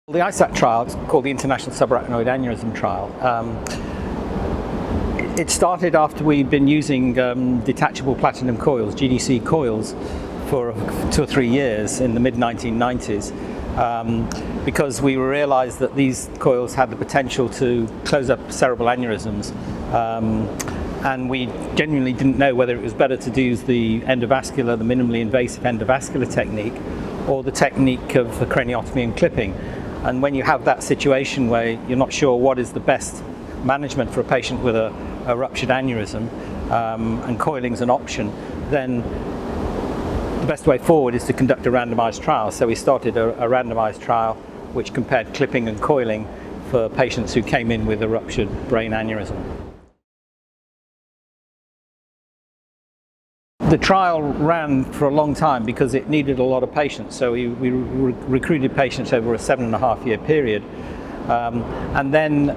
The ISAT trial, it's called the International Subarachnoid Aneurysm Trial. It started after we'd been using detachable platinum coils, GDC coils, for 2 or 3 years in the mid-1990s, because we realized that these coils had the potential to close up cerebral aneurysms, and we genuinely didn't know whether it was better to use the endovascular, the minimally invasive endovascular technique, or the technique of the craniotomy and clipping. And when you have that situation where you're not sure what is the best management for a patient with a ruptured aneurysm, and coiling is an option, then the best way forward is to conduct a randomized trial. So we started a randomized trial which compared clipping and coiling for patients who came in with a ruptured brain aneurysm. The trial ran for a long time because it needed a lot of patients, so we recruited patients over a 7.5-year period, and then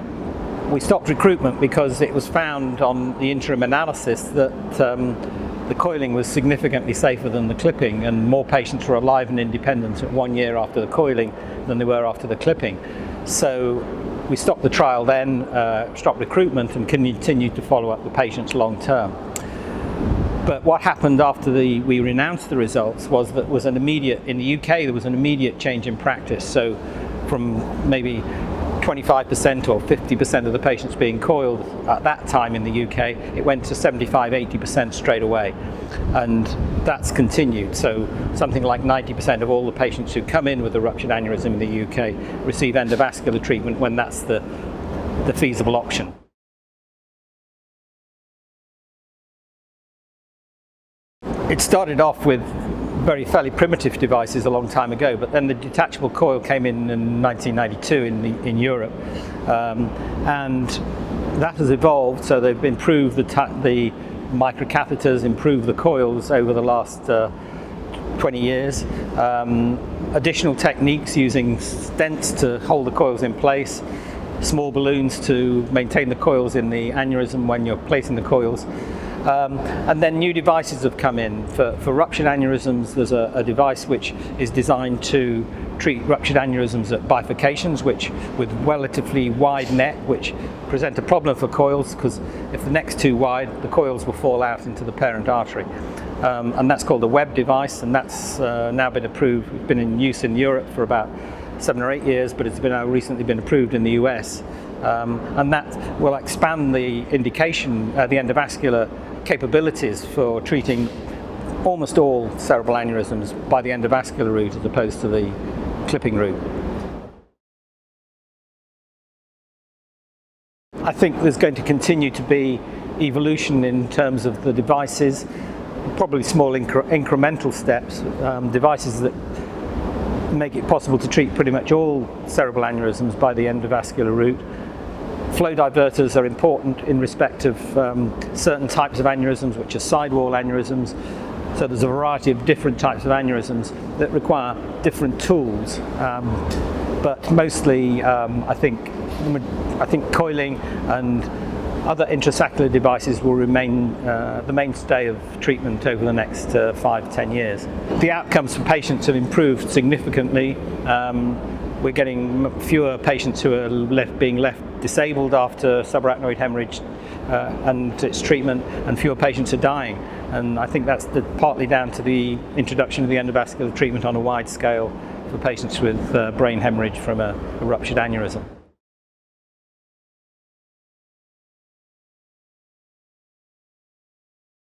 we stopped recruitment because it was found on the interim analysis that the coiling was significantly safer than the clipping, and more patients were alive and independent at 1 year after the coiling than they were after the clipping. So we stopped the trial then, stopped recruitment, and continued to follow up the patients long term. But what happened after we announced the results was that in the UK there was an immediate change in practice. So from maybe 25% or 50% of the patients being coiled at that time in the UK, it went to 75–80% straight away, and that's continued. So something like 90% of all the patients who come in with a ruptured aneurysm in the UK receive endovascular treatment when that's the feasible option. It started off with fairly primitive devices a long time ago, but then the detachable coil came in 1992 in Europe, and that has evolved. So they've improved the microcatheters, improved the coils over the last 20 years. Additional techniques using stents to hold the coils in place, small balloons to maintain the coils in the aneurysm when you're placing the coils. And then new devices have come in. For ruptured aneurysms, there's a device which is designed to treat ruptured aneurysms at bifurcations, which with relatively wide net, which present a problem for coils, because if the neck's too wide, the coils will fall out into the parent artery. And that's called a Webb device, and that's now been approved. It's been in use in Europe for about 7 or 8 years, but it's now recently been approved in the US. And that will expand the indication, the endovascular capabilities for treating almost all cerebral aneurysms by the endovascular route as opposed to the clipping route. I think there's going to continue to be evolution in terms of the devices, probably small incremental steps, devices that make it possible to treat pretty much all cerebral aneurysms by the endovascular route. Flow diverters are important in respect of certain types of aneurysms, which are sidewall aneurysms. So there's a variety of different types of aneurysms that require different tools. But mostly, I think coiling and other intrasaccular devices will remain the mainstay of treatment over the next 5 to 10 years. The outcomes for patients have improved significantly. We're getting fewer patients who are being left disabled after subarachnoid hemorrhage and its treatment, and fewer patients are dying. And I think that's partly down to the introduction of the endovascular treatment on a wide scale for patients with brain hemorrhage from a ruptured aneurysm.